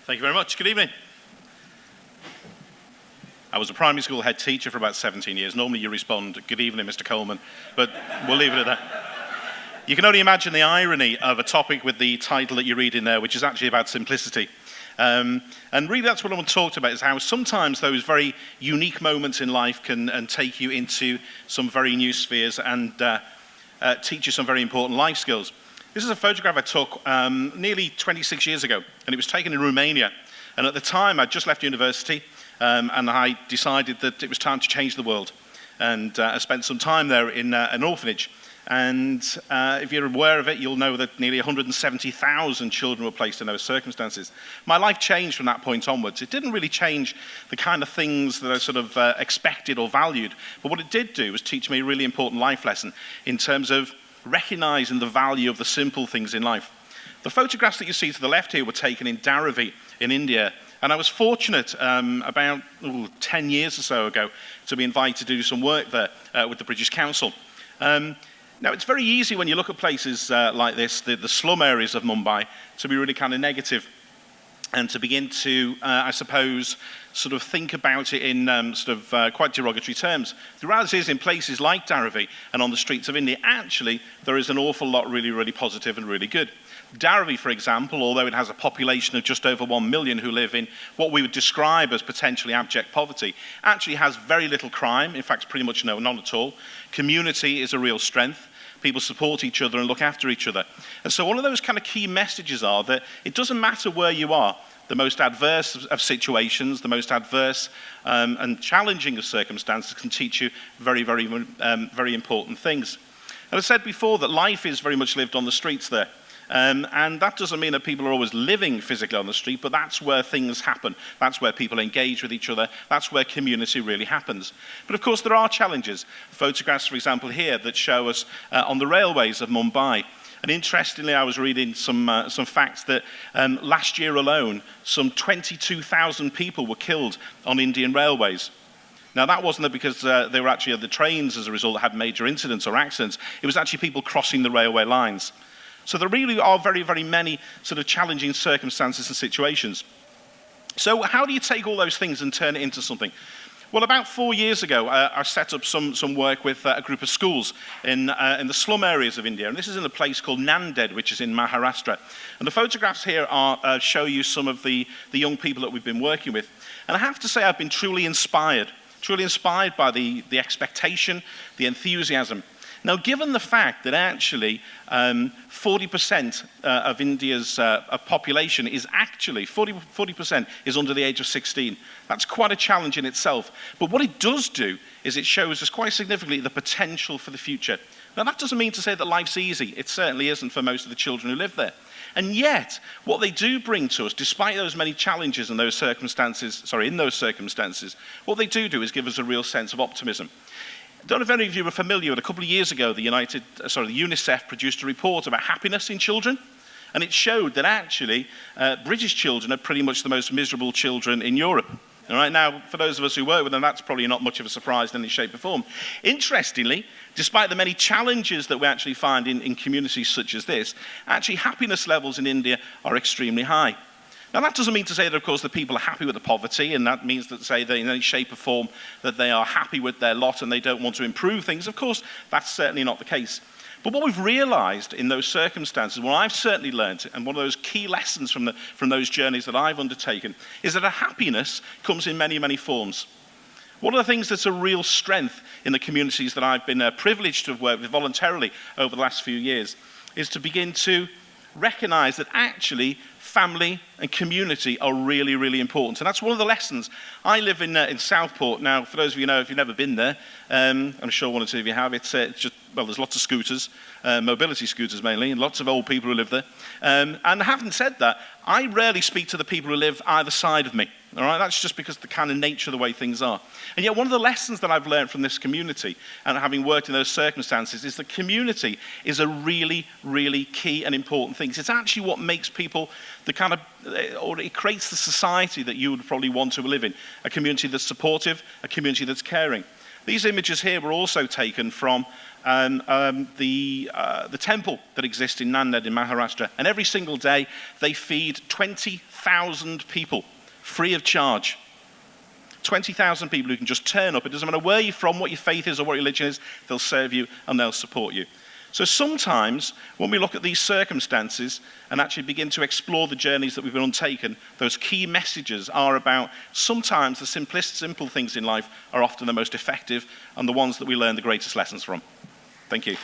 Thank you very much. Good evening. I was a primary school head teacher for about 17 years. Normally you respond, "Good evening, Mr. Coleman," but we'll leave it at that. You can only imagine the irony of a topic with the title that you read in there, which is actually about simplicity. And really that's what I want to talk about, is how sometimes those very unique moments in life can take you into some very new spheres and teach you some very important life skills. This is a photograph I took nearly 26 years ago, and it was taken in Romania. And at the time, I'd just left university, and I decided that it was time to change the world. And I spent some time there in an orphanage. And if you're aware of it, you'll know that nearly 170,000 children were placed in those circumstances. My life changed from that point onwards. It didn't really change the kind of things that I sort of expected or valued. But what it did do was teach me a really important life lesson in terms of recognizing the value of the simple things in life. The photographs that you see to the left here were taken in Dharavi in India, and I was fortunate about 10 years or so ago to be invited to do some work there with the British Council. Now, it's very easy when you look at places like this, the slum areas of Mumbai, to be really kind of negative and to begin to, I suppose, sort of think about it in quite derogatory terms. The reality is, in places like Dharavi and on the streets of India, actually, there is an awful lot really, really positive and really good. Dharavi, for example, although it has a population of just over 1 million who live in what we would describe as potentially abject poverty, actually has very little crime, in fact, pretty much none at all. Community is a real strength. People support each other and look after each other. And so one of those kind of key messages are that it doesn't matter where you are. The most adverse of situations, the most adverse and challenging of circumstances can teach you very, very, very important things. And I said before that life is very much lived on the streets there. And that doesn't mean that people are always living physically on the street, but that's where things happen. That's where people engage with each other. That's where community really happens. But of course, there are challenges. Photographs, for example, here that show us on the railways of Mumbai. And interestingly, I was reading some facts that last year alone, some 22,000 people were killed on Indian railways. Now, that wasn't because they were actually at the trains as a result that had major incidents or accidents. It was actually people crossing the railway lines. So there really are very, very many sort of challenging circumstances and situations. So how do you take all those things and turn it into something? Well, about 4 years ago, I set up some work with a group of schools in the slum areas of India. And this is in a place called Nanded, which is in Maharashtra. And the photographs here show you some of the young people that we've been working with. And I have to say I've been truly inspired by the expectation, the enthusiasm. Now, given the fact that actually 40% of India's population is actually, 40% is under the age of 16, that's quite a challenge in itself. But what it does do is it shows us quite significantly the potential for the future. Now, that doesn't mean to say that life's easy. It certainly isn't for most of the children who live there. And yet, what they do bring to us, despite those many challenges and in those circumstances, what they do is give us a real sense of optimism. I don't know if any of you are familiar with, a couple of years ago, the UNICEF produced a report about happiness in children, and it showed that actually British children are pretty much the most miserable children in Europe. All right, now, for those of us who work with them, that's probably not much of a surprise in any shape or form. Interestingly, despite the many challenges that we actually find in communities such as this, actually happiness levels in India are extremely high. Now, that doesn't mean to say that, of course, the people are happy with the poverty, and that means to say that in any shape or form that they are happy with their lot and they don't want to improve things. Of course, that's certainly not the case. But what we've realized in those circumstances, what I've certainly learned, and one of those key lessons from those journeys that I've undertaken, is that a happiness comes in many, many forms. One of the things that's a real strength in the communities that I've been privileged to have worked with voluntarily over the last few years is to begin to recognize that actually family and community are really, really important. And that's one of the lessons. I live in Southport. Now, for those of you who know, if you've never been there, I'm sure one or two of you have, it's just, well, there's lots of scooters, mobility scooters mainly, and lots of old people who live there. And having said that, I rarely speak to the people who live either side of me. All right, that's just because of the kind of nature of the way things are. And yet one of the lessons that I've learned from this community, and having worked in those circumstances, is that community is a really, really key and important thing. It's actually what makes people the kind of, or it creates the society that you would probably want to live in. A community that's supportive, a community that's caring. These images here were also taken from the temple that exists in Nanded in Maharashtra. And every single day, they feed 20,000 people free of charge. 20,000 people who can just turn up. It doesn't matter where you're from, what your faith is or what your religion is, they'll serve you and they'll support you. So sometimes, when we look at these circumstances and actually begin to explore the journeys that we've been undertaken, those key messages are about sometimes the simple things in life are often the most effective and the ones that we learn the greatest lessons from. Thank you.